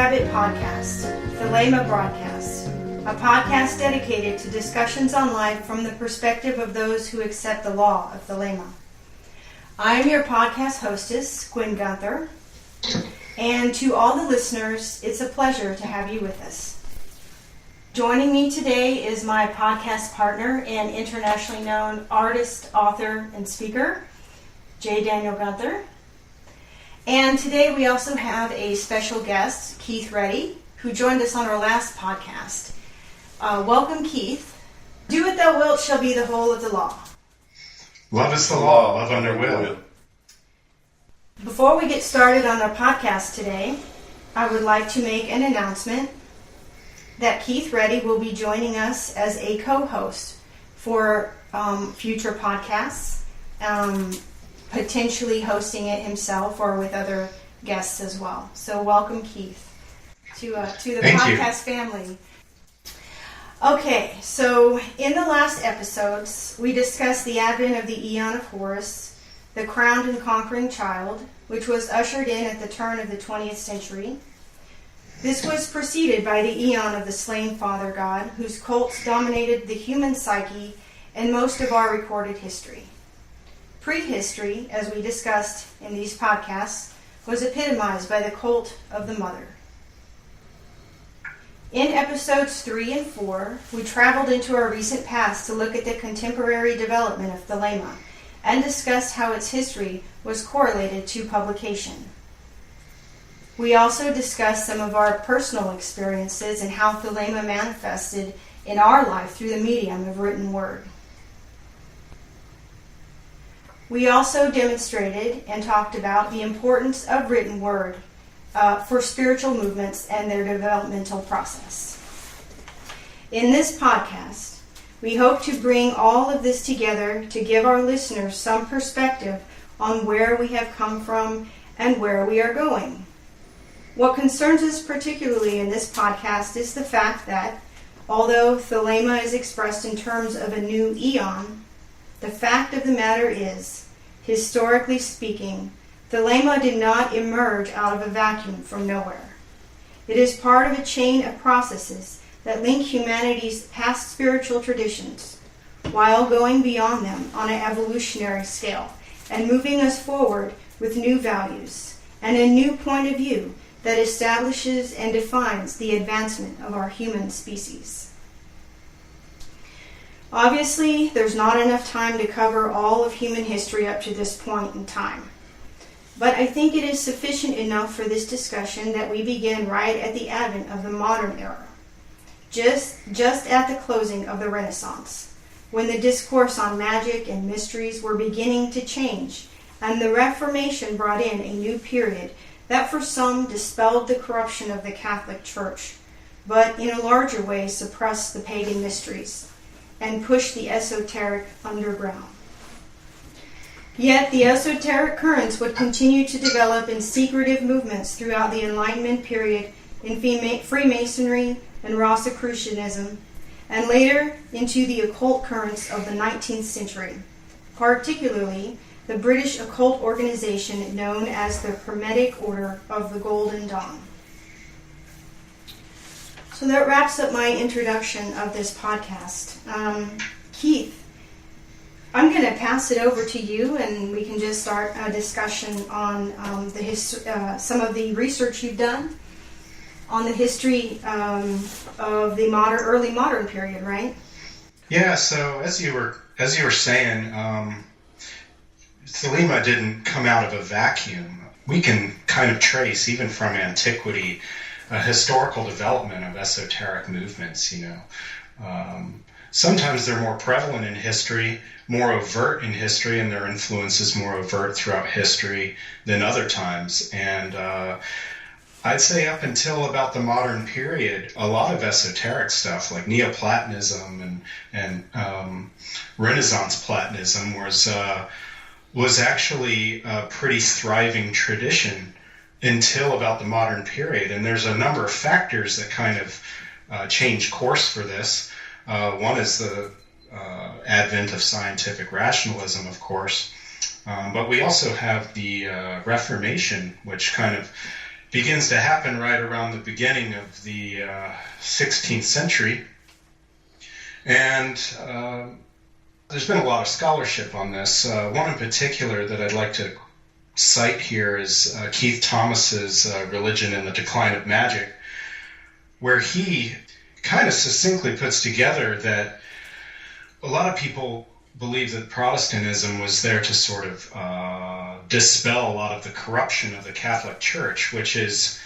private podcast, Thelema Broadcast, a podcast dedicated to discussions on life from the perspective of those who accept the law of Thelema. I am your podcast hostess, Gwen Gunther, and to all the listeners, it's a pleasure to have you with us. Joining me today is my podcast partner and internationally known artist, author, and speaker, J. Daniel Gunther. And today we also have a special guest, Keith Readdy, who joined us on our last podcast. Welcome, Keith. Do what thou wilt shall be the whole of the law. Love is the law, love under will. Before we get started on our podcast today, I would like to make an announcement that Keith Readdy will be joining us as a co-host for future podcasts, potentially hosting it himself or with other guests as well. So welcome, Keith, to the Thank podcast family. Okay, so in the last episodes, we discussed the advent of the Aeon of Horus, the crowned and conquering child, which was ushered in at the turn of the 20th century. This was preceded by the Aeon of the slain father god, whose cults dominated the human psyche and most of our recorded history. Prehistory, as we discussed in these podcasts, was epitomized by the cult of the mother. In episodes 3 and 4, we traveled into our recent past to look at the contemporary development of Thelema and discussed how its history was correlated to publication. We also discussed some of our personal experiences and how Thelema manifested in our life through the medium of written word. We also demonstrated and talked about the importance of written word for spiritual movements and their developmental process. In this podcast, we hope to bring all of this together to give our listeners some perspective on where we have come from and where we are going. What concerns us particularly in this podcast is the fact that, although Thelema is expressed in terms of a new Aeon, the fact of the matter is, historically speaking, Thelema did not emerge out of a vacuum from nowhere. It is part of a chain of processes that link humanity's past spiritual traditions, while going beyond them on an evolutionary scale, and moving us forward with new values, and a new point of view that establishes and defines the advancement of our human species. Obviously, there's not enough time to cover all of human history up to this point in time. But I think it is sufficient enough for this discussion that we begin right at the advent of the modern era, just at the closing of the Renaissance, when the discourse on magic and mysteries were beginning to change, and the Reformation brought in a new period that for some dispelled the corruption of the Catholic Church, but in a larger way suppressed the pagan mysteries and pushed the esoteric underground. Yet the esoteric currents would continue to develop in secretive movements throughout the Enlightenment period in Freemasonry and Rosicrucianism, and later into the occult currents of the 19th century, particularly the British occult organization known as the Hermetic Order of the Golden Dawn. So that wraps up my introduction of this podcast. Keith, I'm going to pass it over to you, and we can just start a discussion on some of the research you've done on the history of the early modern period, right? Yeah. So as you were saying, Thelema didn't come out of a vacuum. We can kind of trace, even from antiquity, a historical development of esoteric movements. Sometimes they're more prevalent in history, more overt in history, and their influence is more overt throughout history than other times. And I'd say up until about the modern period, a lot of esoteric stuff like Neoplatonism and Renaissance Platonism was actually a pretty thriving tradition until about the modern period. And there's a number of factors that kind of change course for this. One is the advent of scientific rationalism, of course. But we also have the Reformation, which kind of begins to happen right around the beginning of the 16th century. And there's been a lot of scholarship on this. One in particular that I'd like to cite here is Keith Thomas's Religion and the Decline of Magic, where he kind of succinctly puts together that a lot of people believe that Protestantism was there to sort of dispel a lot of the corruption of the Catholic Church, which is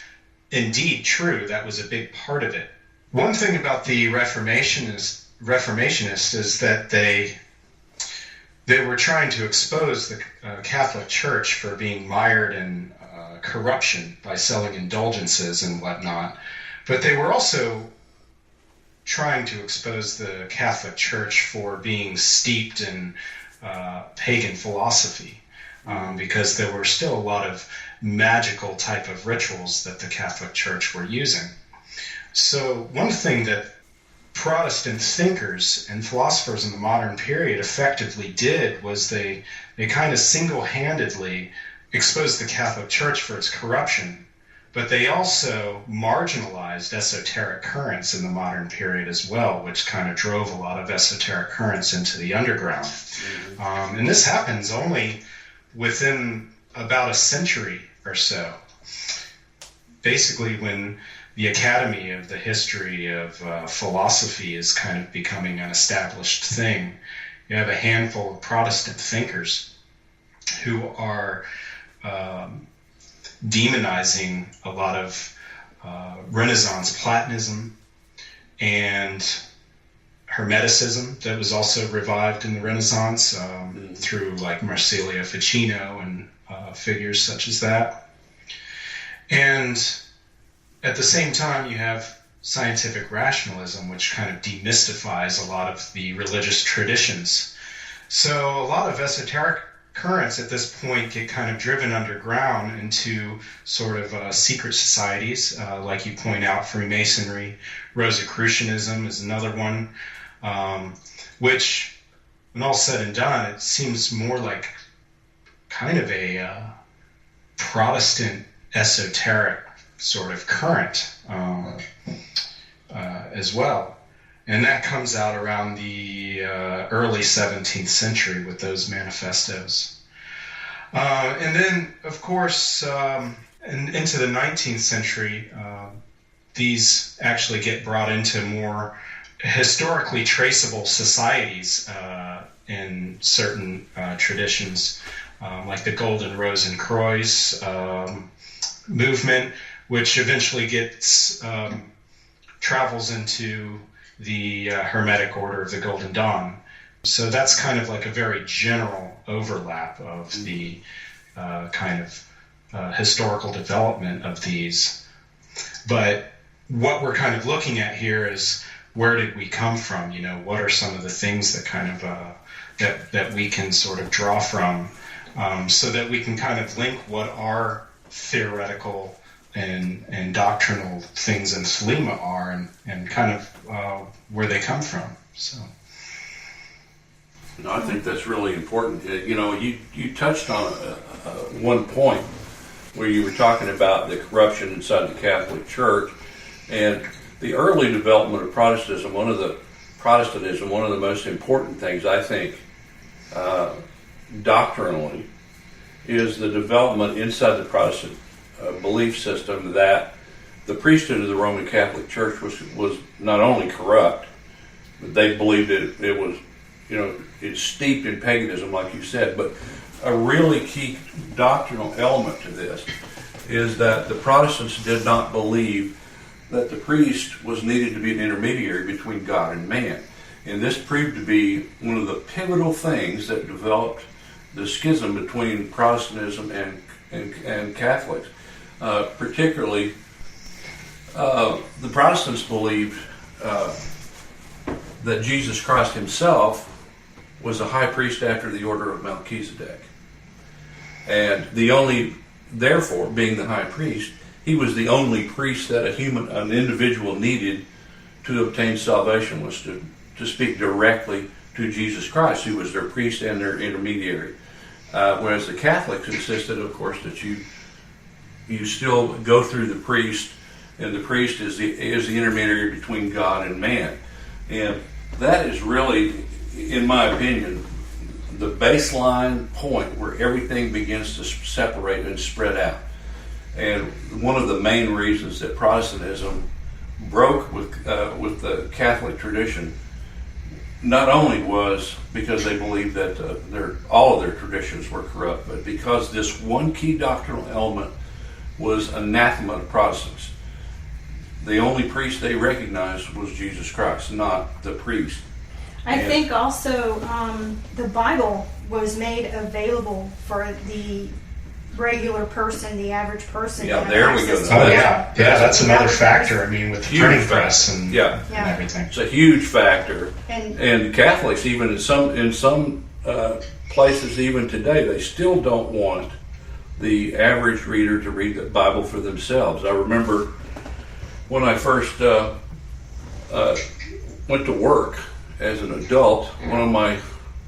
indeed true. That was a big part of it. One thing about the Reformationists is that they were trying to expose the Catholic Church for being mired in corruption by selling indulgences and whatnot. But they were also trying to expose the Catholic Church for being steeped in pagan philosophy, because there were still a lot of magical type of rituals that the Catholic Church were using. So one thing that Protestant thinkers and philosophers in the modern period effectively did was they kind of single-handedly exposed the Catholic Church for its corruption, but they also marginalized esoteric currents in the modern period as well, which kind of drove a lot of esoteric currents into the underground. Mm-hmm. And this happens only within about a century or so. Basically, when the Academy of the History of Philosophy is kind of becoming an established thing, you have a handful of Protestant thinkers who are demonizing a lot of Renaissance Platonism and Hermeticism that was also revived in the Renaissance through like Marsilio Ficino and figures such as that. And at the same time, you have scientific rationalism, which kind of demystifies a lot of the religious traditions. So a lot of esoteric currents at this point get kind of driven underground into sort of secret societies, like you point out, Freemasonry. Rosicrucianism is another one, which, when all said and done, it seems more like kind of a Protestant esoteric sort of current as well. And that comes out around the early 17th century with those manifestos. And then, of course, into the 19th century, these actually get brought into more historically traceable societies in certain traditions, like the Golden Rosenkreuz movement, which eventually travels into the Hermetic Order of the Golden Dawn. So that's kind of like a very general overlap of the kind of historical development of these. But what we're kind of looking at here is, where did we come from? You know, what are some of the things that kind of that we can sort of draw from, so that we can kind of link what our theoretical and doctrinal things in Thelema are, and kind of where they come from. So, no, I think that's really important. You know, you touched on one point where you were talking about the corruption inside the Catholic Church, and the early development of Protestantism. One of the most important things, I think, doctrinally, is the development inside the Protestant belief system that the priesthood of the Roman Catholic Church was not only corrupt, but they believed it was, you know, it's steeped in paganism, like you said. But a really key doctrinal element to this is that the Protestants did not believe that the priest was needed to be an intermediary between God and man. And this proved to be one of the pivotal things that developed the schism between Protestantism and Catholics. Particularly, the Protestants believed that Jesus Christ himself was a high priest after the order of Melchizedek. And therefore, being the high priest, he was the only priest that an individual needed to obtain salvation, was to speak directly to Jesus Christ, who was their priest and their intermediary. Whereas the Catholics insisted, of course, that you you still go through the priest, and the priest is the intermediary between God and man. And that is really, in my opinion, the baseline point where everything begins to separate and spread out. And one of the main reasons that Protestantism broke with the Catholic tradition not only was because they believed that all of their traditions were corrupt, but because this one key doctrinal element was anathema to Protestants. The only priest they recognized was Jesus Christ, not the priest. I think also the Bible was made available for the regular person, the average person. Yeah, there we go. Oh yeah, that's another factor. I mean, with the printing press and everything, it's a huge factor. And Catholics, even in some places, even today, they still don't want the average reader to read the Bible for themselves. I remember when I first went to work as an adult, one of my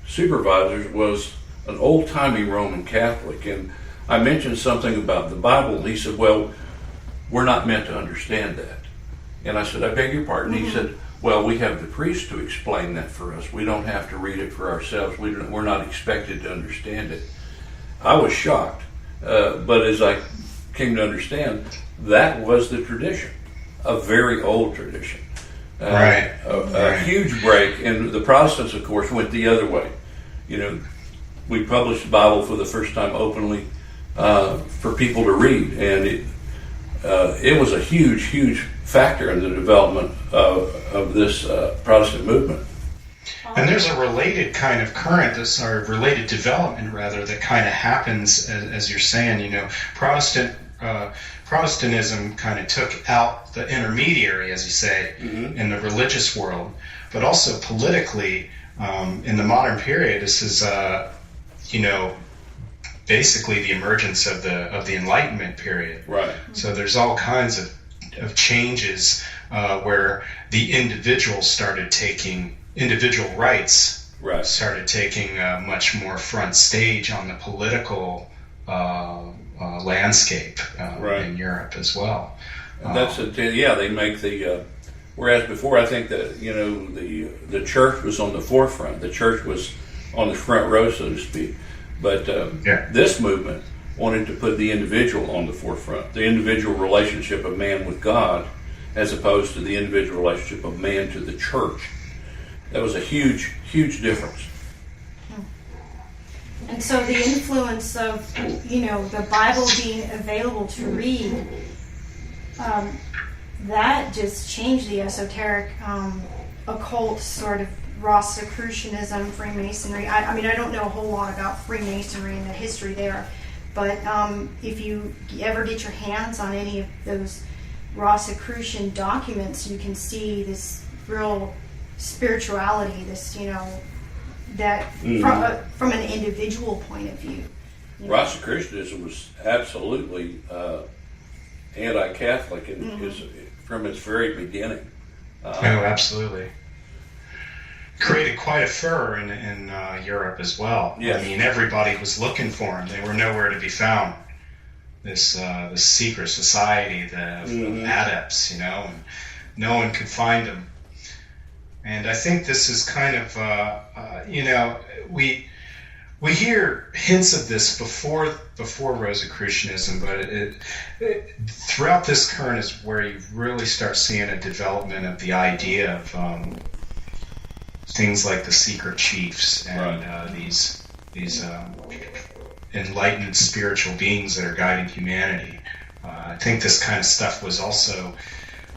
supervisors was an old-timey Roman Catholic, and I mentioned something about the Bible, and he said, well, we're not meant to understand that. And I said, I beg your pardon? He said, well, we have the priest to explain that for us. We don't have to read it for ourselves. We're not expected to understand it. I was shocked, but as I came to understand, that was the tradition, a very old tradition. A huge break, and the Protestants, of course, went the other way. You know, we published the Bible for the first time openly for people to read, and it was a huge factor in the development of this Protestant movement. And there's a related kind of current, related development rather, that kind of happens as you're saying. You know, Protestantism kind of took out the intermediary, as you say, in the religious world, but also politically in the modern period. This is, basically the emergence of the Enlightenment period. Right. So there's all kinds of changes where the individual rights started taking a much more front stage on the political landscape in Europe as well. That's they make the whereas before I think that the church was on the forefront. The church was on the front row, so to speak. But this movement wanted to put the individual on the forefront, the individual relationship of man with God, as opposed to the individual relationship of man to the church. That was a huge difference. And so the influence of, the Bible being available to read, that just changed the esoteric, occult sort of Rosicrucianism, Freemasonry. I mean, I don't know a whole lot about Freemasonry and the history there, but if you ever get your hands on any of those Rosicrucian documents, you can see this real spirituality, this, that from an individual point of view. Rosicrucianism was absolutely anti-Catholic from its very beginning. Absolutely. Created quite a furor in Europe as well. Yes. I mean, everybody was looking for them. They were nowhere to be found. This secret society of adepts, and no one could find them. And I think this is kind of, we hear hints of this before Rosicrucianism, but throughout this current is where you really start seeing a development of the idea of things like the secret chiefs and these enlightened spiritual beings that are guiding humanity. I think this kind of stuff was also,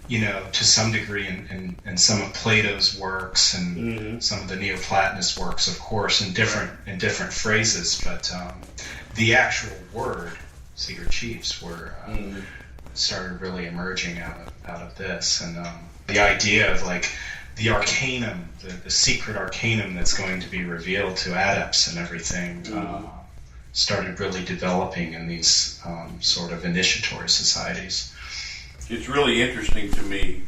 to some degree in some of Plato's works and some of the Neoplatonist works, of course, in different phrases. But the actual word, secret chiefs, started really emerging out of this, and the idea of like the arcanum, the secret arcanum that's going to be revealed to adepts and everything, started really developing in these sort of initiatory societies. It's really interesting to me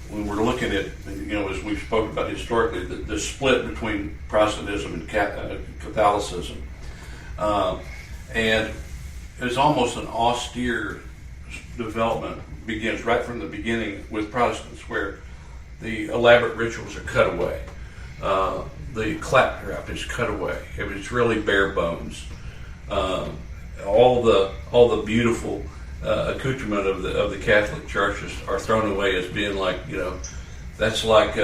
when we're looking at, as we've spoken about historically, the split between Protestantism and Catholicism. And is almost an austere development, begins right from the beginning with Protestants, where the elaborate rituals are cut away. The claptrap is cut away. It's really bare bones. All the beautiful accoutrement of the Catholic churches are thrown away as being like, that's like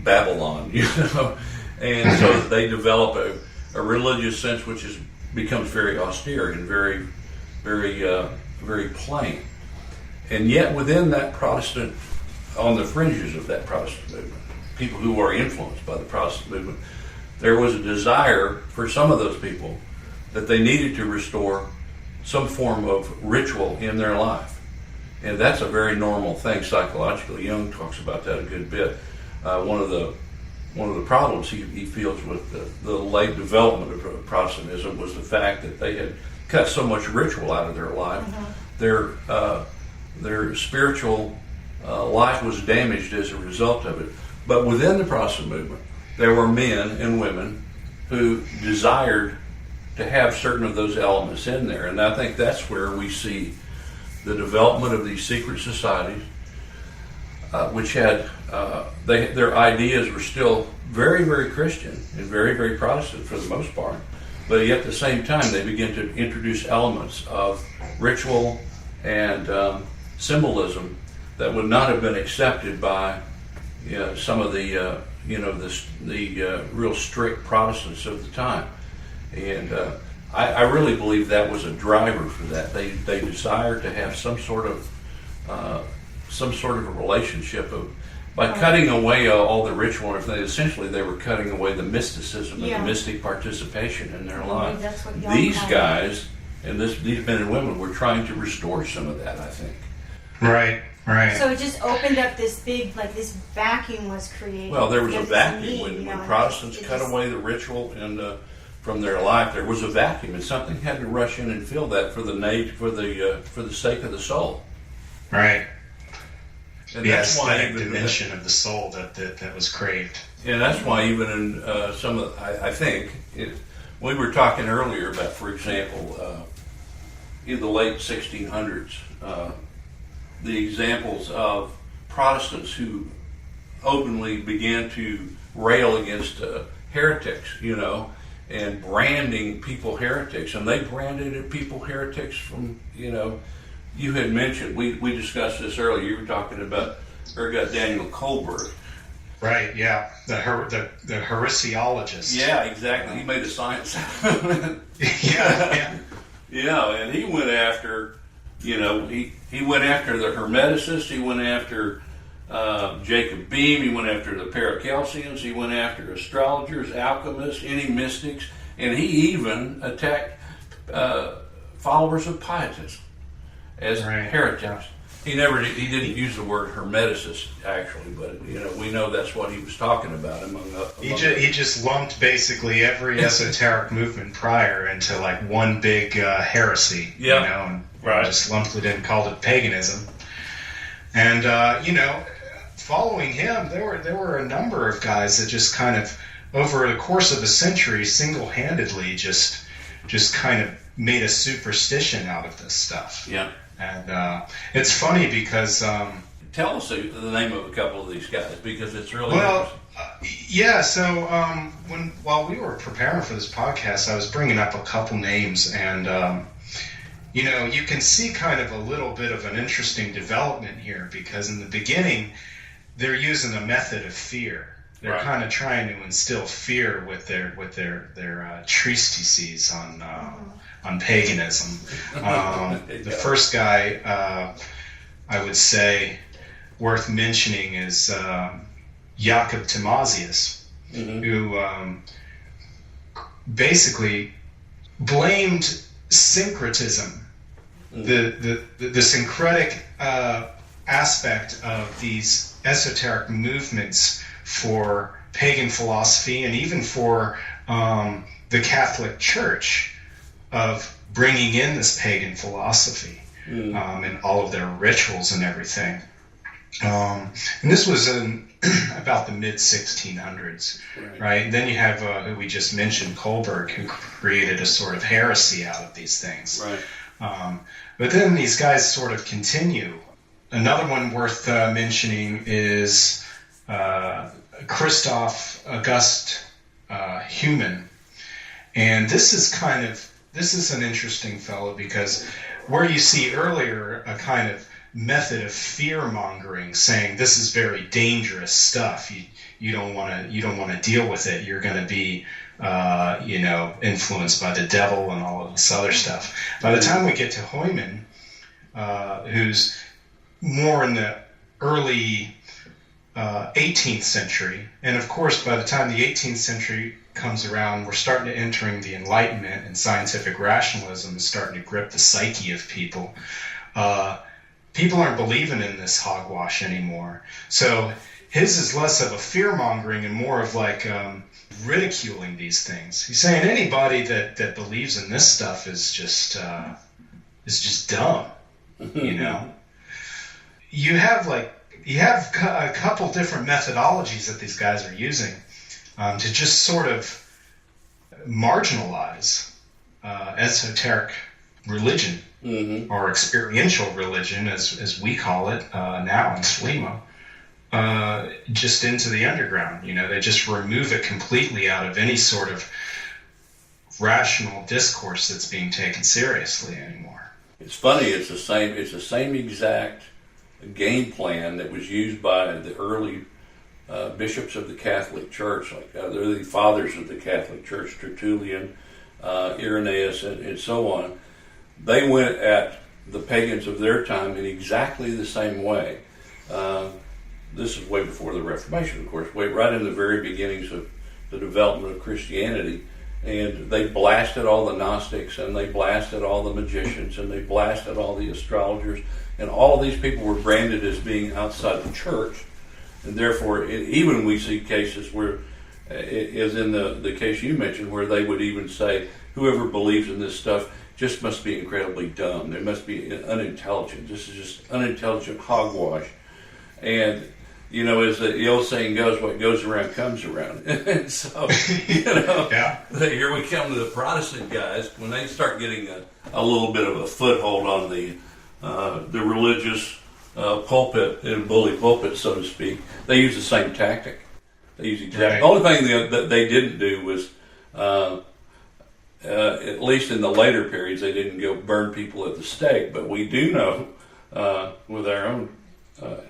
Babylon, and so they develop a religious sense which becomes very austere and very, very, very plain. And yet within that Protestant, on the fringes of that Protestant movement, people who are influenced by the Protestant movement, there was a desire for some of those people that they needed to restore some form of ritual in their life. And that's a very normal thing psychologically. Jung talks about that a good bit. One of the problems he feels with the late development of Protestantism was the fact that they had cut so much ritual out of their life. Their spiritual life was damaged as a result of it. But within the Protestant movement, there were men and women who desired to have certain of those elements in there. And I think that's where we see the development of these secret societies, which had, their ideas were still very, very Christian and very, very Protestant for the most part. But yet at the same time, they began to introduce elements of ritual and symbolism that would not have been accepted by some of the real strict Protestants of the time. And I really believe that was a driver for that. They desired to have some sort of a relationship by cutting away all the ritual and everything. Essentially, they were cutting away the mysticism and the mystic participation in their life. These guys and these men and women were trying to restore some of that, I think. Right. So it just opened up this big, this vacuum was created. Well, there was a vacuum when Protestants cut away the ritual and from their life. There was a vacuum, and something had to rush in and fill that for the sake of the soul. Right. And the that's why aesthetic dimension of the soul that was craved. And that's why even in some of, I think, we were talking earlier about, for example, in the late 1600s, the examples of Protestants who openly began to rail against heretics, and branding people heretics. And they branded people heretics from, you had mentioned, we discussed this earlier, you were talking about Daniel Kohlberg. Right, yeah, the heresiologist. Yeah, exactly. He made a science out of it. Yeah. Yeah, and he went after, he went after the Hermeticists, he went after Jacob Beam, he went after the Paracelsians, he went after astrologers, alchemists, any mystics, and he even attacked followers of Pietism as heretics. He didn't use the word Hermeticist actually, but we know that's what he was talking about. He just lumped basically every esoteric movement prior into one big heresy, and just lumped it in, called it paganism. And following him, there were a number of guys that just kind of over the course of a century, single-handedly, just kind of made a superstition out of this stuff. Yeah. And it's funny because tell us the name of a couple of these guys, because it's really yeah. So while we were preparing for this podcast, I was bringing up a couple names, and you can see kind of a little bit of an interesting development here, because in the beginning they're using a method of fear. They're kind of trying to instill fear with their treatises on paganism. The first guy I would say worth mentioning is Jacob Timasius, who basically blamed syncretism, the syncretic aspect of these esoteric movements for pagan philosophy, and even for the Catholic Church, of bringing in this pagan philosophy and all of their rituals and everything. And this was in about the mid-1600s, right? And then you have, who we just mentioned, Kohlberg, who created a sort of heresy out of these things. Right. But then these guys sort of continue. Another one worth mentioning is Christoph August Human. And this is an interesting fellow, because where you see earlier a kind of method of fear-mongering, saying this is very dangerous stuff, you don't want to deal with it, you're going to be influenced by the devil and all of this other stuff. By the time we get to Heumann, who's more in the early 18th century, and of course by the time the 18th century comes around, we're starting to entering the Enlightenment, and scientific rationalism is starting to grip the psyche of people. People aren't believing in this hogwash anymore. So his is less of a fear-mongering and more of like ridiculing these things. He's saying anybody that believes in this stuff is just dumb, you know. You have a couple different methodologies that these guys are using to just sort of marginalize esoteric religion, or experiential religion, as we call it now in Thelema, just into the underground. You know, they just remove it completely out of any sort of rational discourse that's being taken seriously anymore. It's funny. It's the same exact game plan that was used by the early bishops of the Catholic Church, like the early fathers of the Catholic Church, Tertullian, Irenaeus, and so on. They went at the pagans of their time in exactly the same way. This is way before the Reformation, of course, right in the very beginnings of the development of Christianity. And they blasted all the Gnostics, and they blasted all the magicians, and they blasted all the astrologers, and all these people were branded as being outside the church. And therefore, even we see cases where, as in the case you mentioned, where they would even say, whoever believes in this stuff just must be incredibly dumb. They must be unintelligent. This is just unintelligent hogwash. And, you know, as the old saying goes, what goes around comes around. And so, you know, here we come to the Protestant guys. When they start getting a little bit of a foothold on the religious pulpit, and bully pulpit, so to speak, they use the same tactic. They use exactly. The only thing that they didn't do was, at least in the later periods, they didn't go burn people at the stake. But we do know, with our own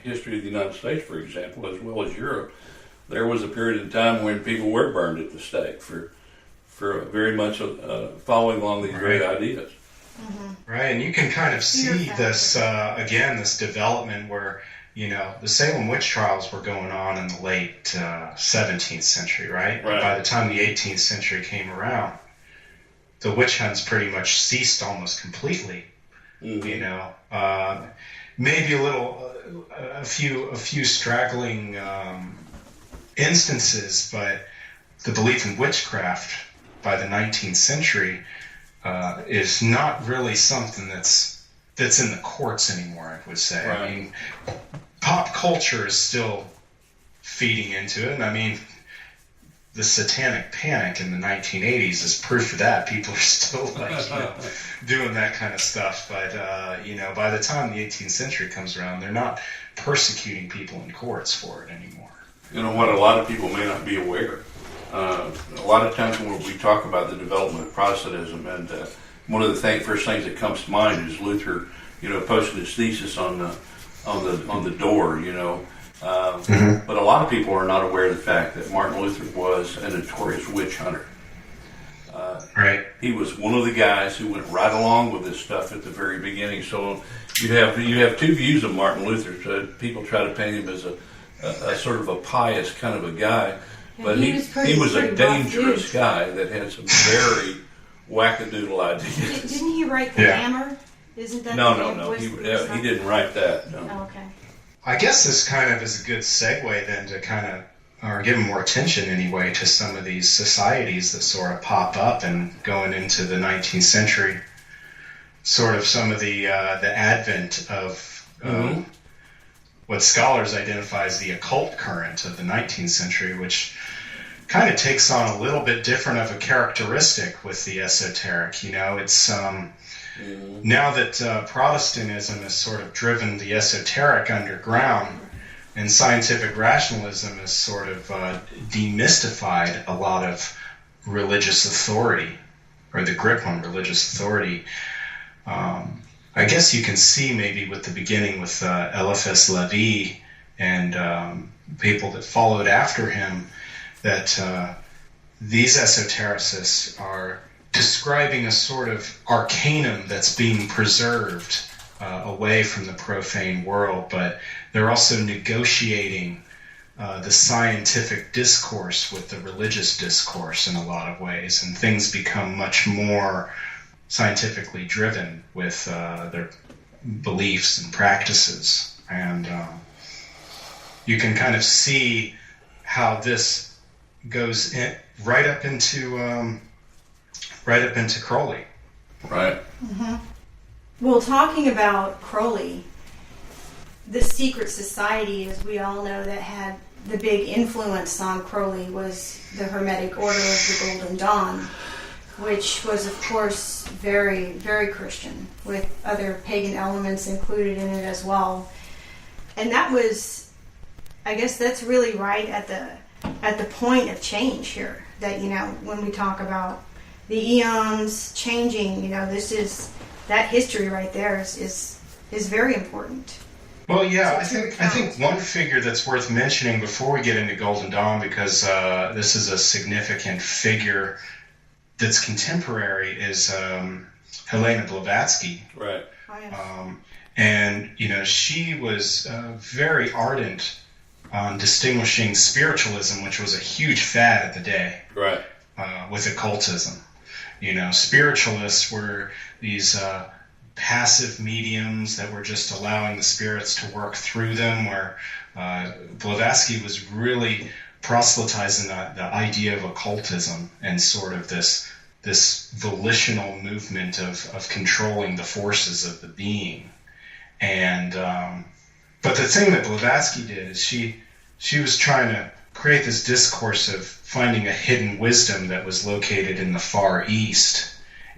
history of the United States, for example, as well as Europe, there was a period of time when people were burned at the stake for very much following along these great ideas. Mm-hmm. Right, and you can kind of see this, again, this development where, you know, the Salem witch trials were going on in the late 17th century, right? By the time the 18th century came around, the witch hunts pretty much ceased almost completely. You know, maybe a few straggling instances, but the belief in witchcraft by the 19th century is not really something that's in the courts anymore, I would say. Right. I mean, pop culture is still feeding into it, and I mean, the satanic panic in the 1980s is proof of that. People are still doing that kind of stuff, but by the time the 18th century comes around, they're not persecuting people in courts for it anymore. You know what? A lot of people may not be aware. A lot of times when we talk about the development of Protestantism, and one of the first things that comes to mind is Luther, posting his thesis on the door, But a lot of people are not aware of the fact that Martin Luther was a notorious witch hunter. Right. He was one of the guys who went right along with this stuff at the very beginning. So you have two views of Martin Luther. So people try to paint him as a sort of a pious kind of a guy. But he was a dangerous guy that had some very wackadoodle ideas. Didn't he write The Hammer? Isn't that No. He didn't write that. No. Oh, okay. I guess this kind of is a good segue then to or give more attention anyway to some of these societies that sort of pop up and going into the 19th century. Sort of some of the advent of what scholars identify as the occult current of the 19th century, which kind of takes on a little bit different of a characteristic with the esoteric. It's Now that Protestantism has sort of driven the esoteric underground, and scientific rationalism has sort of demystified a lot of religious authority, or the grip on religious authority. I guess you can see maybe with the beginning with Eliphas Levi and people that followed after him, that these esotericists are describing a sort of arcanum that's being preserved away from the profane world, but they're also negotiating the scientific discourse with the religious discourse in a lot of ways, and things become much more scientifically driven with their beliefs and practices. And you can kind of see how this goes right up into Crowley. Right. Mm-hmm. Well, talking about Crowley, the secret society, as we all know, that had the big influence on Crowley was the Hermetic Order of the Golden Dawn, which was, of course, very, very Christian, with other pagan elements included in it as well. And that was, I guess that's really right at the point of change here. That, when we talk about the eons changing, that history right there is very important. Well, yeah, I think one figure that's worth mentioning before we get into Golden Dawn, because this is a significant figure that's contemporary, is Helena Blavatsky. Right. Oh, yeah. And she was very ardent on distinguishing spiritualism, which was a huge fad at the day. Right. With occultism. Spiritualists were these passive mediums that were just allowing the spirits to work through them, where Blavatsky was really proselytizing the idea of occultism and sort of this volitional movement of controlling the forces of the being. And but the thing that Blavatsky did is she was trying to create this discourse of finding a hidden wisdom that was located in the Far East.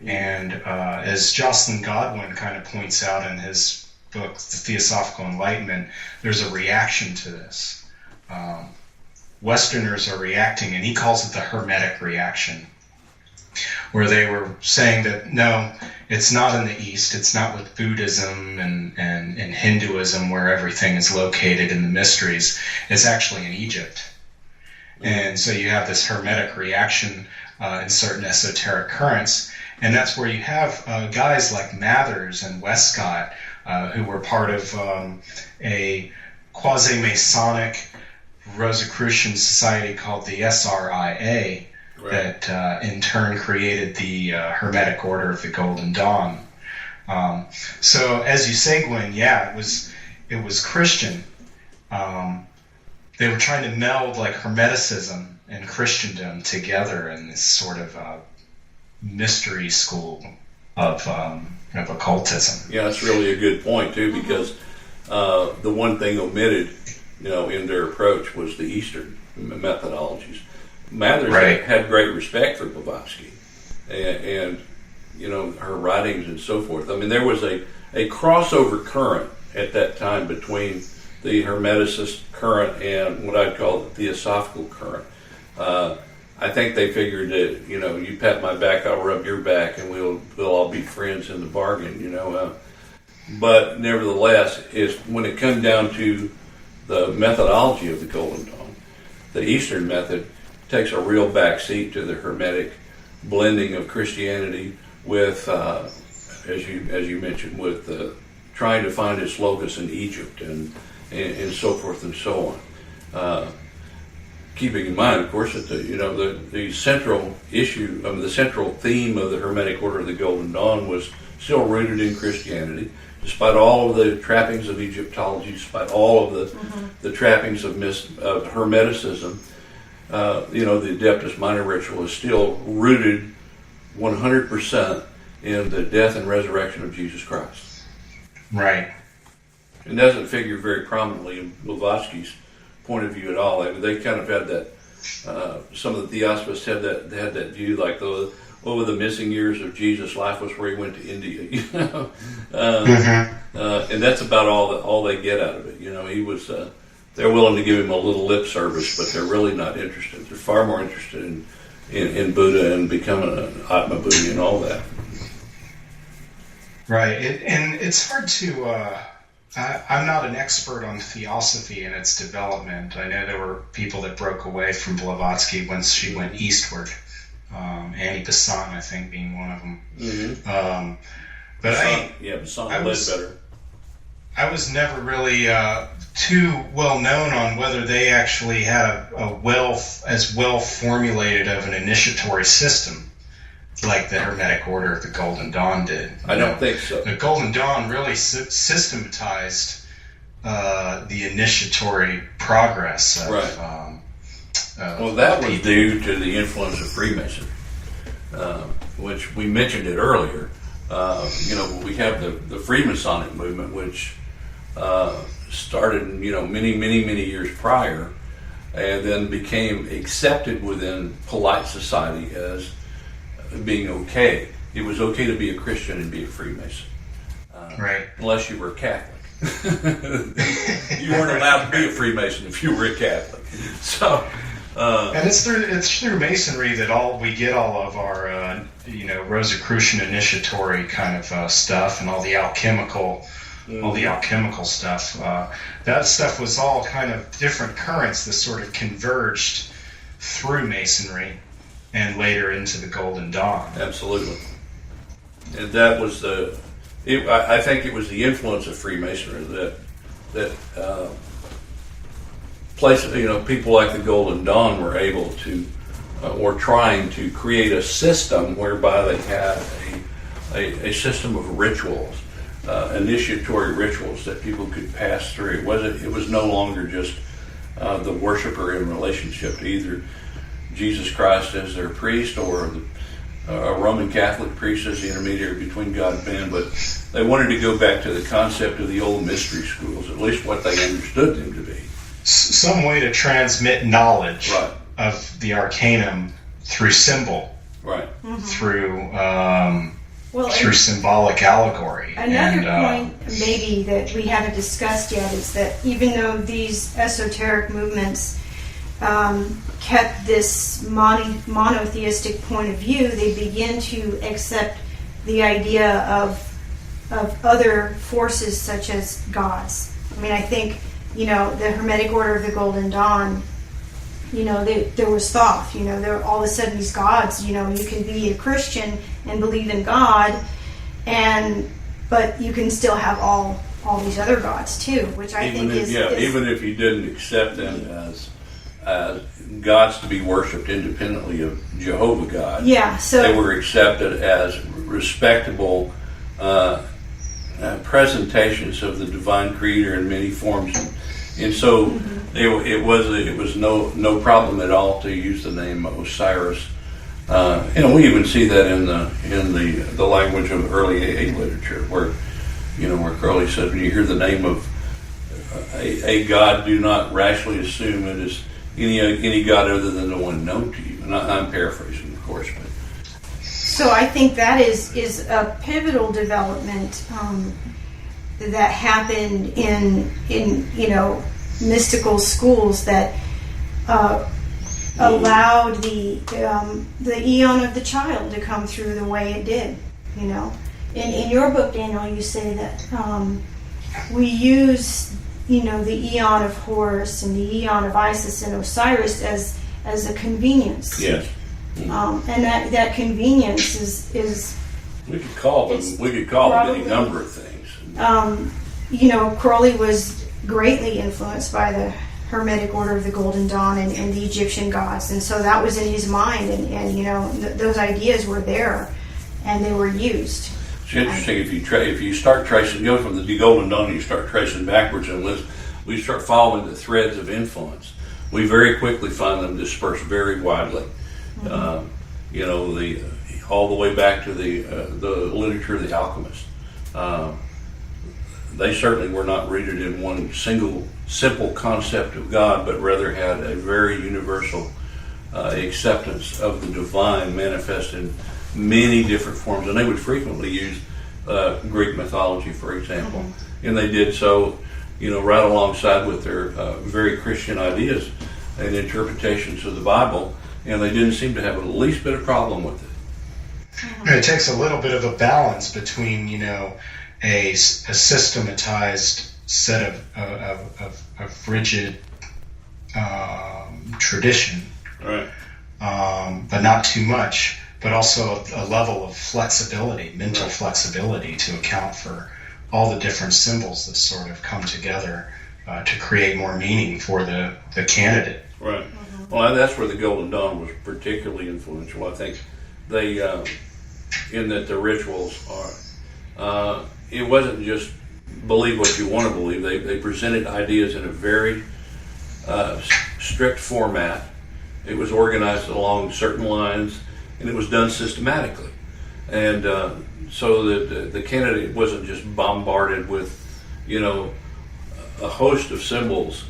And as Jocelyn Godwin kind of points out in his book, The Theosophical Enlightenment, there's a reaction to this. Westerners are reacting, and he calls it the Hermetic reaction, where they were saying that, no, it's not in the East, it's not with Buddhism and Hinduism where everything is located in the mysteries, it's actually in Egypt. And so you have this Hermetic reaction in certain esoteric currents, and that's where you have guys like Mathers and Westcott, who were part of a quasi-Masonic Rosicrucian society called the SRIA, right, that in turn created the Hermetic Order of the Golden Dawn. So as you say, Gwen, yeah, it was Christian. They were trying to meld like Hermeticism and Christendom together in this sort of mystery school of occultism. Yeah, that's really a good point too, because the one thing omitted, in their approach was the Eastern methodologies. Mathers had great respect for Blavatsky and her writings and so forth. I mean, there was a crossover current at that time between the Hermeticist current and what I'd call the Theosophical current. I think they figured that, you pat my back, I'll rub your back, and we'll all be friends in the bargain, But nevertheless, when it comes down to the methodology of the Golden Dawn, the Eastern method takes a real backseat to the Hermetic blending of Christianity with, as you mentioned, with trying to find its locus in Egypt and so forth and so on. Keeping in mind, of course, that the central issue, the central theme of the Hermetic Order of the Golden Dawn was still rooted in Christianity, despite all of the trappings of Egyptology, despite all of the trappings of Hermeticism. The Adeptus Minor Ritual is still rooted 100% in the death and resurrection of Jesus Christ. Right. It doesn't figure very prominently in Blavatsky's point of view at all. They kind of had that. Some of the Theosophists had that view, like, what were the missing years of Jesus' life was where he went to India, you know. And that's about all they get out of it. You know, he was. They're willing to give him a little lip service, but they're really not interested. They're far more interested in Buddha and becoming an Atma Buddha and all that. Right, and it's hard to. I'm not an expert on theosophy and its development. I know there were people that broke away from Blavatsky once she went eastward. Annie Besant, I think, being one of them. Mm-hmm. But Besant led better. I was never really too well known on whether they actually had as well formulated of an initiatory system like the Hermetic Order of the Golden Dawn did. I don't think so. The Golden Dawn really systematized the initiatory progress of, right. Well, that was due to the influence of Freemasonry, which we mentioned it earlier. We have the Freemasonic movement, which started, many years prior, and then became accepted within polite society as being okay. It was okay to be a Christian and be a Freemason, right? Unless you were Catholic. You weren't allowed to be a Freemason if you were a Catholic. So. And it's through Masonry that we get all of our Rosicrucian initiatory kind of stuff and all the alchemical stuff. That stuff was all kind of different currents that sort of converged through Masonry and later into the Golden Dawn. Absolutely, and that was I think it was the influence of Freemasonry that. People like the Golden Dawn were able to, or trying to create a system whereby they had a system of rituals, initiatory rituals that people could pass through. It was no longer just the worshiper in relationship to either Jesus Christ as their priest or a Roman Catholic priest as the intermediary between God and man, but they wanted to go back to the concept of the old mystery schools, at least what they understood them to be. Some way to transmit knowledge right. of the arcanum through symbol, right? Mm-hmm. Through symbolic allegory. Another point, maybe that we haven't discussed yet, is that even though these esoteric movements kept this monotheistic point of view, they begin to accept the idea of other forces such as gods. I mean, I think. The Hermetic Order of the Golden Dawn, there was Thoth, there all of a sudden these gods, you can be a Christian and believe in God, but you can still have all these other gods too, which I think is even if you didn't accept them as gods to be worshipped independently of Jehovah God, so they were accepted as respectable presentations of the divine creator in many forms. And so it was no problem at all to use the name Osiris. We even see that in the language of early AA literature, where Crowley said, when you hear the name of a god, do not rashly assume it is any god other than the one known to you. And I'm paraphrasing, of course, but. So I think that is a pivotal development that happened in mystical schools that allowed the Aeon of the child to come through the way it did. In your book, Daniel, you say that we use the Aeon of Horus and the Aeon of Isis and Osiris as a convenience. Yes. And that convenience is we could call them any number of things. Crowley was greatly influenced by the Hermetic Order of the Golden Dawn and the Egyptian gods, and so that was in his mind, and those ideas were there, and they were used. It's interesting if you start tracing, go from the Golden Dawn, and you start tracing backwards, and we start following the threads of influence. We very quickly find them dispersed very widely. Mm-hmm. All the way back to the literature of the alchemists. They certainly were not rooted in one single simple concept of God, but rather had a very universal acceptance of the divine manifest in many different forms, and they would frequently use Greek mythology, for example, and they did so, right alongside with their very Christian ideas and interpretations of the Bible, and they didn't seem to have the least bit of problem with it. It takes a little bit of a balance between, a systematized set of rigid tradition, Right. But not too much, but also a level of flexibility, mental flexibility, to account for all the different symbols that sort of come together to create more meaning for the candidate. Right. Well, and that's where the Golden Dawn was particularly influential. I think they, in that the rituals are, it wasn't just believe what you want to believe. They presented ideas in a very strict format. It was organized along certain lines, and it was done systematically. And so that the candidate wasn't just bombarded with, a host of symbols.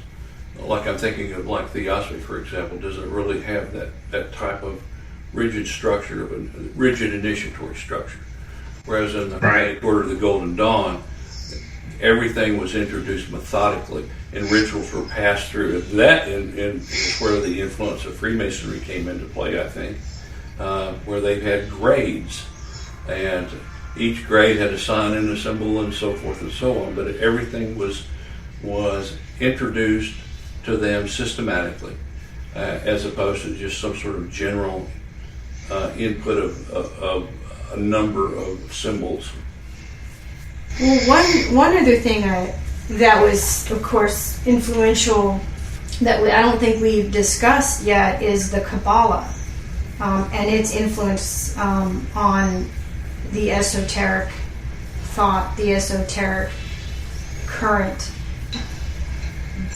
Like I'm thinking of like Theosophy, for example, doesn't really have that type of rigid structure, of a rigid initiatory structure. Whereas in the Hermetic Order of the Golden Dawn, everything was introduced methodically, and rituals were passed through. That is where the influence of Freemasonry came into play, I think, where they've had grades, and each grade had a sign and a symbol and so forth and so on, but everything was introduced to them systematically, as opposed to just some sort of general input of a number of symbols. Well, one other thing that was, of course, influential that I don't think we've discussed yet is the Kabbalah and its influence on the esoteric thought, the esoteric current.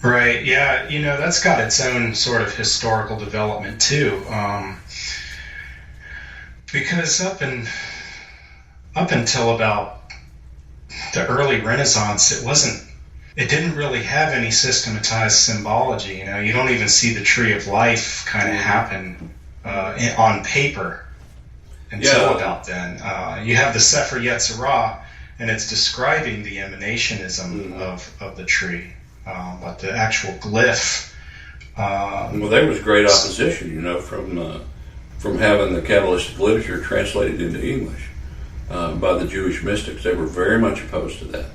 Right, yeah, that's got its own sort of historical development too. Because up until about the early Renaissance, it didn't really have any systematized symbology. You don't even see the Tree of Life kind of happen on paper until about then. You have the Sefer Yetzirah, and it's describing the emanationism of the tree. But the actual glyph. Well, there was great opposition, from having the Kabbalistic literature translated into English by the Jewish mystics. They were very much opposed to that,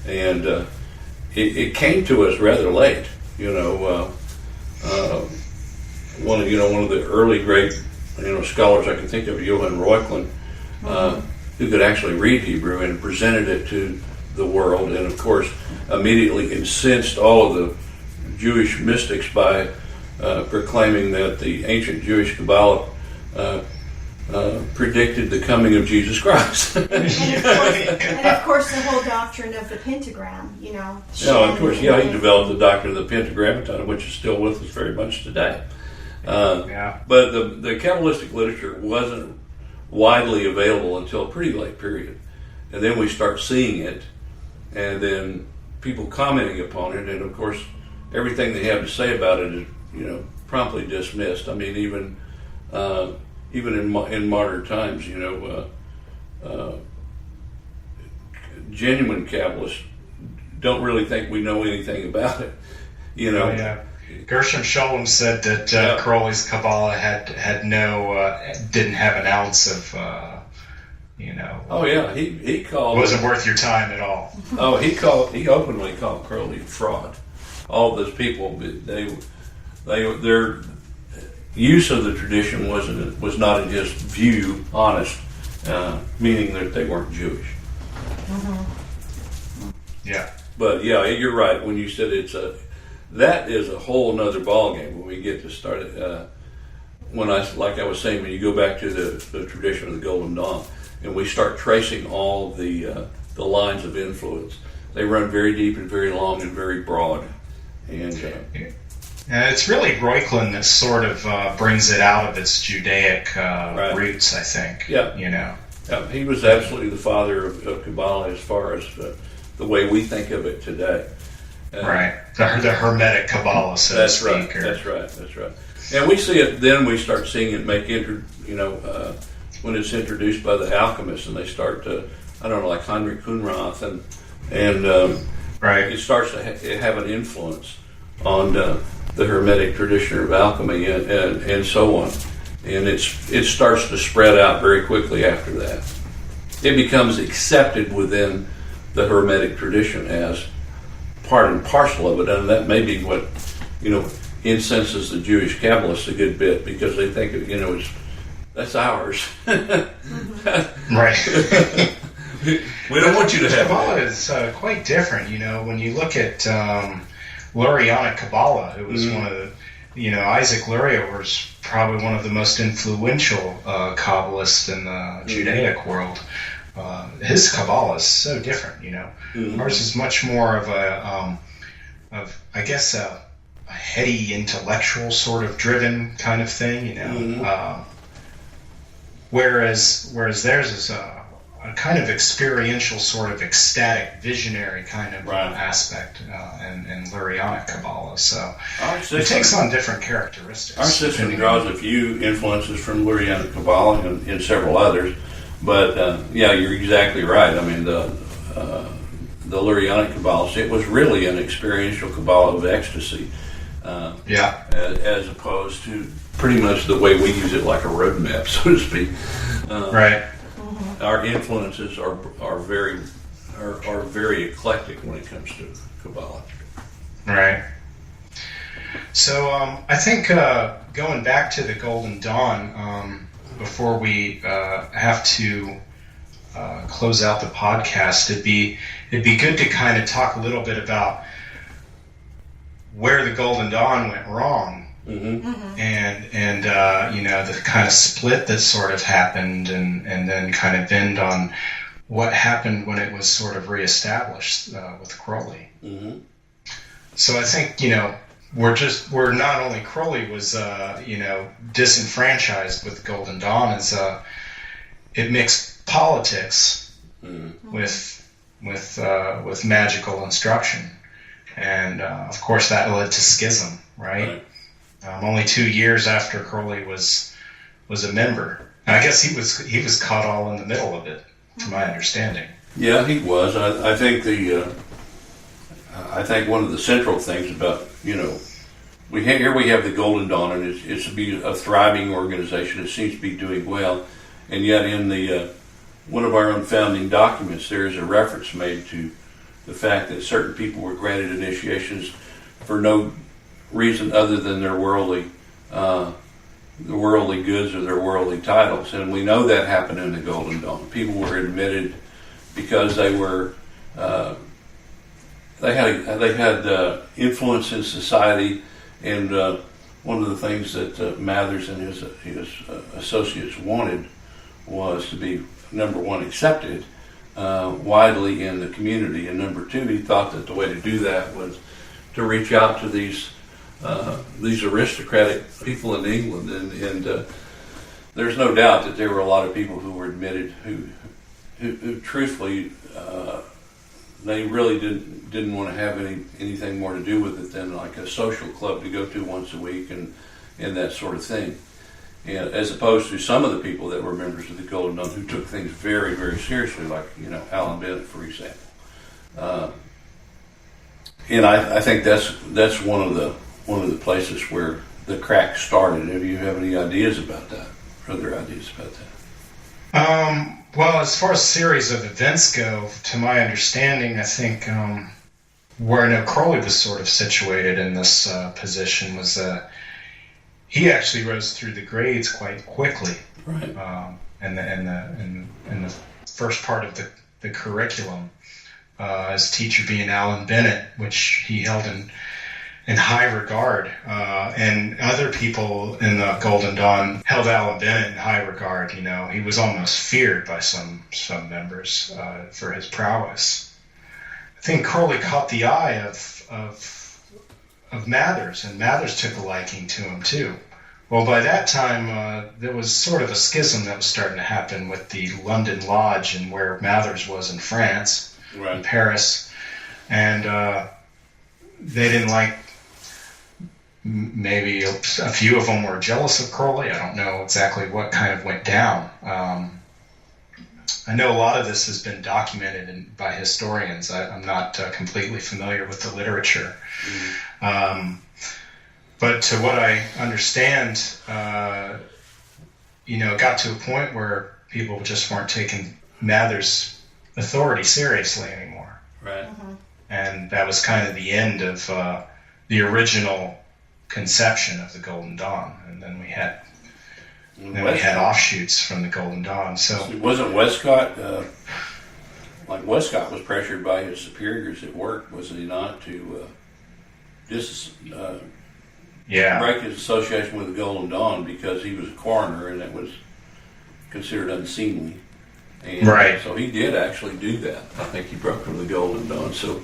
and it came to us rather late. One of the early great scholars I can think of, Johann Reuchlin, who could actually read Hebrew and presented it to the world, and of course immediately incensed all of the Jewish mystics by proclaiming that the ancient Jewish Kabbalah predicted the coming of Jesus Christ. and of course the whole doctrine of the pentagram, No, of course, he developed the doctrine of the Pentagram, which is still with us very much today. But the Kabbalistic literature wasn't widely available until a pretty late period. And then we start seeing it, and then people commenting upon it, and of course everything they have to say about it is promptly dismissed. I mean, even in modern times, genuine Kabbalists don't really think we know anything about it. Gershom Scholem said that Crowley's Kabbalah didn't have an ounce of he called wasn't worth your time at all. He openly called Crowley a fraud. All those people, their use of the tradition was not in his view honest, meaning that they weren't Jewish. Yeah. But you're right when you said that is a whole nother ballgame when we get to start it. Like I was saying, when you go back to the tradition of the Golden Dawn, and we start tracing all the lines of influence, they run very deep and very long and very broad. And it's really Reuchlin that sort of brings it out of its Judaic roots, I think. Yeah. Yeah, he was absolutely the father of Kabbalah as far as the way we think of it today. Right. The Hermetic Kabbalah, so to speak. That's right. And we see it, then we start seeing it make when it's introduced by the alchemists, and they start to, I don't know, like Heinrich Kunrath, and Right. it starts to have an influence on the Hermetic tradition of alchemy and so on. And it starts to spread out very quickly after that. It becomes accepted within the Hermetic tradition as part and parcel of it, and that may be what, incenses the Jewish Kabbalists a good bit, because they think, that's ours. Right. We don't want you to have Kabbalah that. is quite different. When you look at Lurianic Kabbalah, who was one of the, Isaac Luria was probably one of the most influential Kabbalists in the Judaic world. His Kabbalah is so different. Ours is much more of a heady, intellectual sort of driven kind of thing. Whereas theirs is a kind of experiential, sort of ecstatic, visionary kind of aspect in Lurianic Kabbalah. So it takes on different characteristics. Our system draws a few influences from Lurianic Kabbalah and several others, but you're exactly right. I mean, the Lurianic Kabbalah, it was really an experiential Kabbalah of ecstasy, as opposed to pretty much the way we use it, like a roadmap, so to speak. Right. Our influences are very eclectic when it comes to Kabbalah. Right. So I think going back to the Golden Dawn, before we have to close out the podcast, it'd be good to kind of talk a little bit about where the Golden Dawn went wrong. And the kind of split that sort of happened, and then kind of end on what happened when it was sort of reestablished with Crowley. So I think we're not only Crowley was disenfranchised with Golden Dawn, as it mixed politics with magical instruction, and of course that led to schism, right? Only 2 years after Crowley was a member. And I guess he was caught all in the middle of it, to my understanding. Yeah, he was. I think I think one of the central things about we have the Golden Dawn, and it's to be a thriving organization. It seems to be doing well, and yet in the one of our own founding documents, there is a reference made to the fact that certain people were granted initiations for no reason other than their worldly goods or their worldly titles, and we know that happened in the Golden Dawn. People were admitted because they were they had influence in society, and one of the things that Mathers and his associates wanted was to be, number one, accepted widely in the community, and number two, he thought that the way to do that was to reach out to these aristocratic people in England, and there's no doubt that there were a lot of people who were admitted who truthfully they really didn't want to have anything more to do with it than like a social club to go to once a week and that sort of thing, and as opposed to some of the people that were members of the Golden Dawn who took things very, very seriously, like Alan Bennett, for example. And I think that's one of the places where the crack started. Do you have any ideas about that? Other ideas about that? Well, as far as series of events go, to my understanding, I think where Crowley was sort of situated in this position was that he actually rose through the grades quite quickly. Right. In the first part of the curriculum, his teacher being Alan Bennett, which he held in high regard, and other people in the Golden Dawn held Alan Bennett in high regard. He was almost feared by some members for his prowess. I think Crowley caught the eye of Mathers, and Mathers took a liking to him too. Well, by that time, there was sort of a schism that was starting to happen with the London Lodge and where Mathers was in France, right, in Paris, and they didn't like maybe a few of them were jealous of Crowley. I don't know exactly what kind of went down. I know a lot of this has been documented by historians. I'm not completely familiar with the literature. But to what I understand, it got to a point where people just weren't taking Mather's authority seriously anymore. Right. And that was kind of the end of the original conception of the Golden Dawn. And then we had offshoots from the Golden Dawn. So wasn't Westcott Westcott was pressured by his superiors at work, was he not, to break his association with the Golden Dawn because he was a coroner and it was considered unseemly. And so he did actually do that. I think he broke from the Golden Dawn. So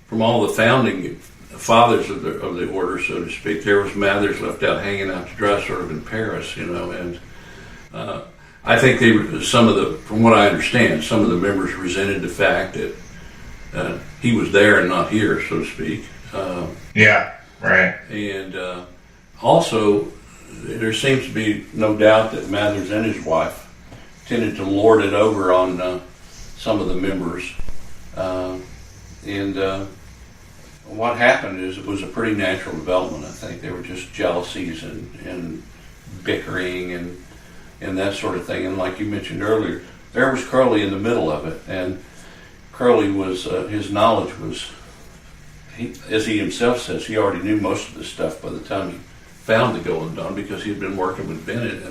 from all the founding fathers of the order, so to speak, there was Mathers left out hanging out to dry sort of in Paris, and I think from what I understand, some of the members resented the fact that he was there and not here, so to speak. And also, there seems to be no doubt that Mathers and his wife tended to lord it over on some of the members. What happened is it was a pretty natural development. I think there were just jealousies and bickering and that sort of thing. And like you mentioned earlier, there was Crowley in the middle of it. And Crowley was, his knowledge was, as he himself says, he already knew most of this stuff by the time he found the Golden Dawn because he had been working with Bennett.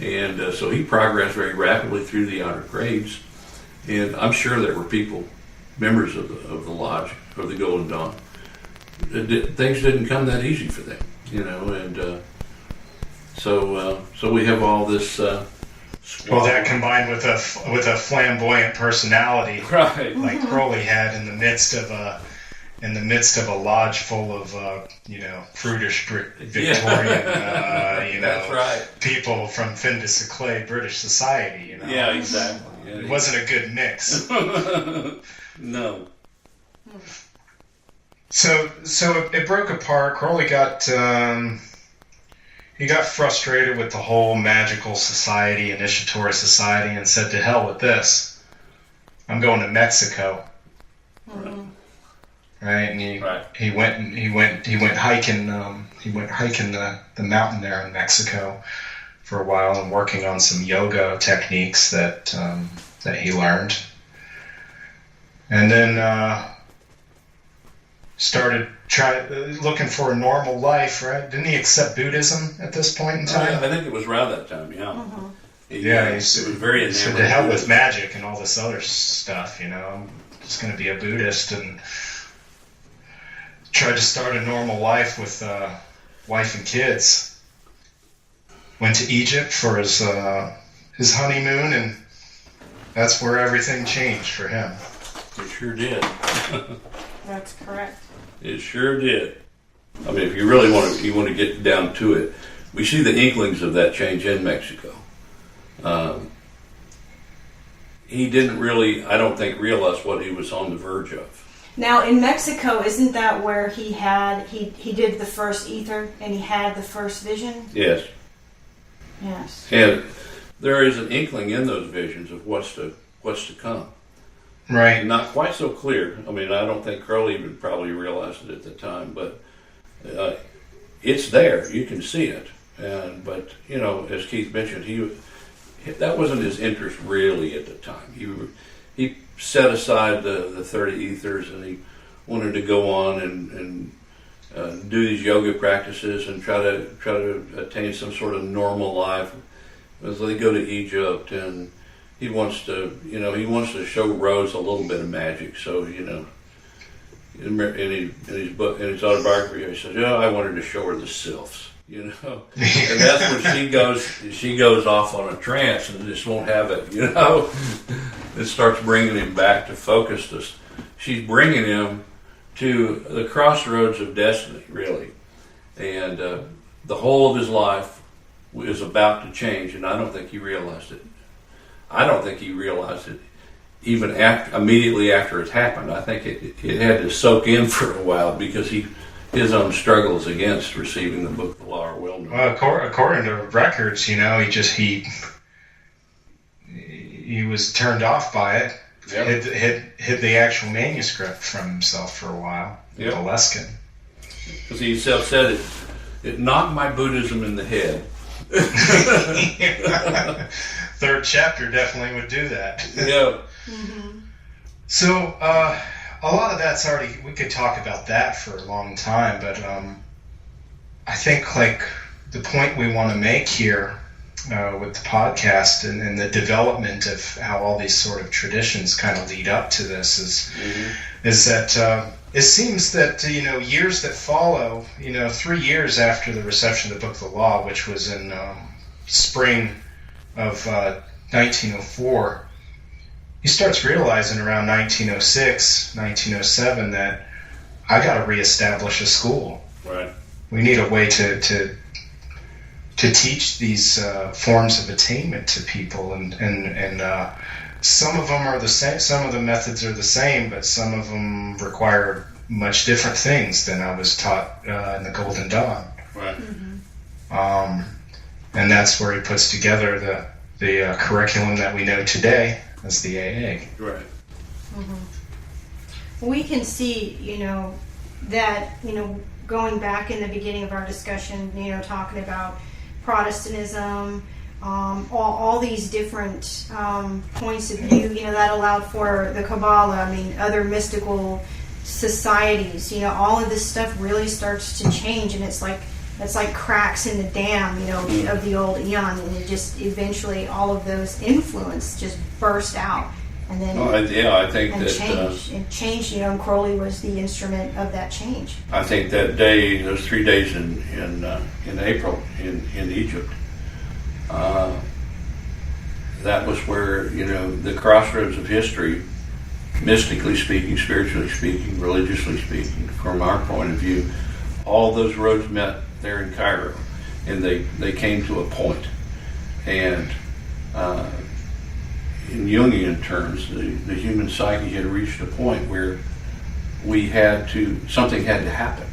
And so he progressed very rapidly through the outer grades. And I'm sure there were people, members of the lodge, of the Golden Dawn, things didn't come that easy for them, and so we have all this. Well, that combined with a flamboyant personality, right, like Crowley had in the midst of a lodge full of prudish Victorian that's right, people from fin de siècle British society. Yeah, exactly. Yeah, it wasn't a good mix. No. So it broke apart. Crowley got frustrated with the whole magical society, initiatory society, and said, "To hell with this! I'm going to Mexico." Right, and he went hiking. He went hiking the mountain there in Mexico for a while and working on some yoga techniques that he learned. And then started looking for a normal life, right? Didn't he accept Buddhism at this point in time? I think it was around that time, yeah. He was very enamored. So to hell with magic and all this other stuff, I'm just going to be a Buddhist, and tried to start a normal life with wife and kids. Went to Egypt for his honeymoon, and that's where everything changed for him. It sure did. That's correct. It sure did. I mean, if you really want to get down to it, we see the inklings of that change in Mexico. He didn't really, I don't think, realize what he was on the verge of. Now, in Mexico, isn't that where he did the first ether and he had the first vision? Yes. Yes. And there is an inkling in those visions of what's to come. Right. Not quite so clear. I mean, I don't think Crowley even probably realized it at the time, but it's there. You can see it. But as Keith mentioned, that wasn't his interest really at the time. He set aside the 30 ethers, and he wanted to go on and do these yoga practices and try to attain some sort of normal life. As they go to Egypt, and he wants to show Rose a little bit of magic. So in his book, in his autobiography, he says, "Yeah, I wanted to show her the sylphs." And that's when she goes off on a trance and just won't have it. It starts bringing him back to focus. She's bringing him to the crossroads of destiny, really, and the whole of his life is about to change, and I don't think he realized it. I don't think he realized it even immediately after it happened. I think it had to soak in for a while because he his own struggles against receiving the book of the law or wilderness. Well, according to records, he was turned off by it. Yep. Hid the actual manuscript from himself for a while. Yep. Alaskan. Because he himself said it knocked my Buddhism in the head. Third chapter definitely would do that. Yeah. Mm-hmm. So a lot of that's already. We could talk about that for a long time, but I think like the point we want to make here with the podcast and the development of how all these sort of traditions kind of lead up to this is that it seems that years that follow, 3 years after the reception of the Book of the Law, which was in spring of 1904, he starts realizing around 1906, 1907 that I got to reestablish a school. Right. We need a way to teach these forms of attainment to people, and some of them are the same. Some of the methods are the same, but some of them require much different things than I was taught in the Golden Dawn. Right. Mm-hmm. And that's where he puts together the curriculum that we know today as the AA. Right. Mm-hmm. We can see, that, going back in the beginning of our discussion, talking about Protestantism, all these different points of view, that allowed for the Kabbalah, other mystical societies, all of this stuff really starts to change, and it's like cracks in the dam, of the old Aeon, and it just eventually all of those influence just burst out, and then I think and that changed. And Crowley was the instrument of that change. I think that day, those 3 days in April in Egypt, that was where the crossroads of history, mystically speaking, spiritually speaking, religiously speaking, from our point of view, all those roads met there in Cairo, and they came to a point. And in Jungian terms, the human psyche had reached a point where something had to happen.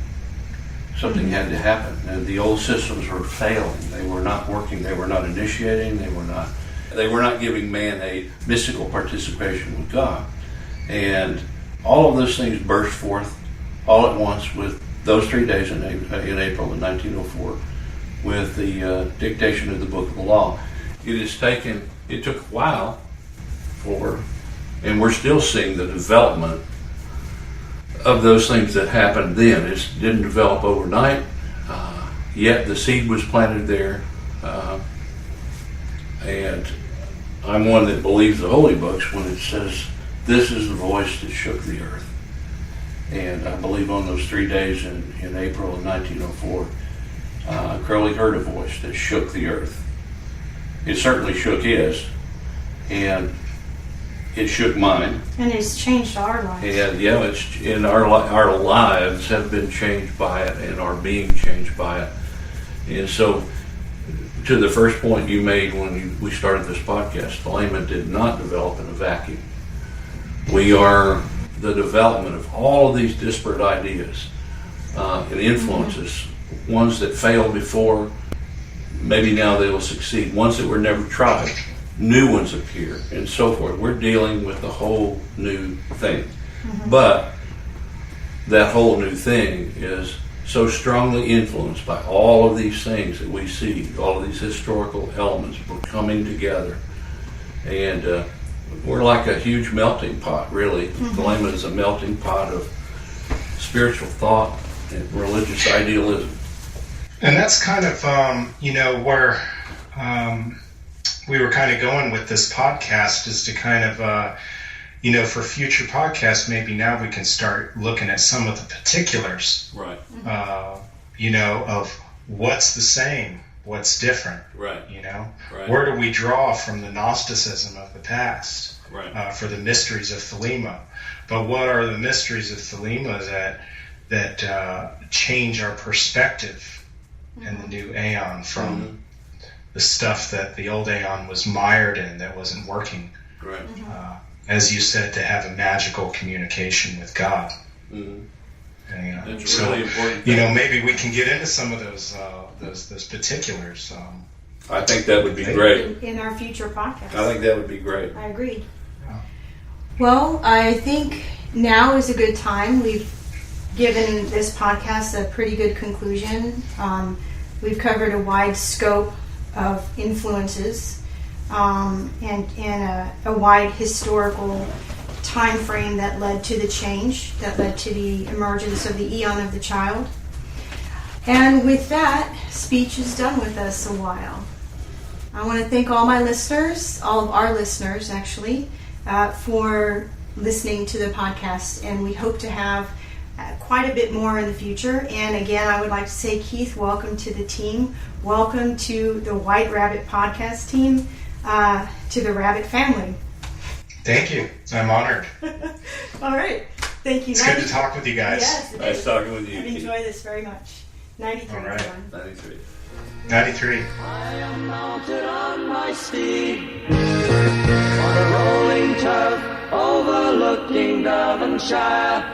Something had to happen. And the old systems were failing. They were not working. They were not initiating. They were not giving man a mystical participation with God. And all of those things burst forth all at once with those 3 days in April of 1904 with the dictation of the Book of the Law. It took a while and we're still seeing the development of those things that happened then. It didn't develop overnight, yet the seed was planted there, and I'm one that believes the holy books when it says, "This is the voice that shook the earth." And I believe on those 3 days in April of 1904, Crowley heard a voice that shook the earth. It certainly shook his, and it shook mine. And it's changed our lives. And it's in our lives have been changed by it and are being changed by it. And so, to the first point you made when we started this podcast, Thelema did not develop in a vacuum. We are the development of all of these disparate ideas and influences, ones that failed before, maybe now they will succeed, ones that were never tried, new ones appear, and so forth. We're dealing with a whole new thing. But that whole new thing is so strongly influenced by all of these things that we see, all of these historical elements coming together. And we're like a huge melting pot, really. Thelema is a melting pot of spiritual thought and religious idealism. And that's kind of, where we were kind of going with this podcast, is to kind of, for future podcasts, maybe now we can start looking at some of the particulars, Right. Of what's the same, what's different, Right. Right. Where do we draw from the Gnosticism of the past, Right. For the mysteries of Thelema? But what are the mysteries of Thelema that change our perspective in the new Aeon from the stuff that the old Aeon was mired in that wasn't working? Right. As you said, to have a magical communication with God. And, It's really important. Maybe we can get into some of those particulars. I think that would be great. In our future podcast. I think that would be great. I agree. Yeah. Well, I think now is a good time. We've given this podcast a pretty good conclusion. We've covered a wide scope of influences and a wide historical time frame that led to the change, that led to the emergence of the Aeon of the Child. And with that, speech is done with us a while. I want to thank all my listeners, all of our listeners actually, for listening to the podcast, and we hope to have quite a bit more in the future. And again, I would like to say, Keith, welcome to the team. Welcome to the White Rabbit podcast team, to the Rabbit family. Thank you. I'm honored. All right. Thank you. It's good to talk with you guys. Yes, it Nice is. talking with you. I enjoy this very much. 93. All right. everyone. 93. 93. I am mounted on my steed, on a rolling turf overlooking Devonshire.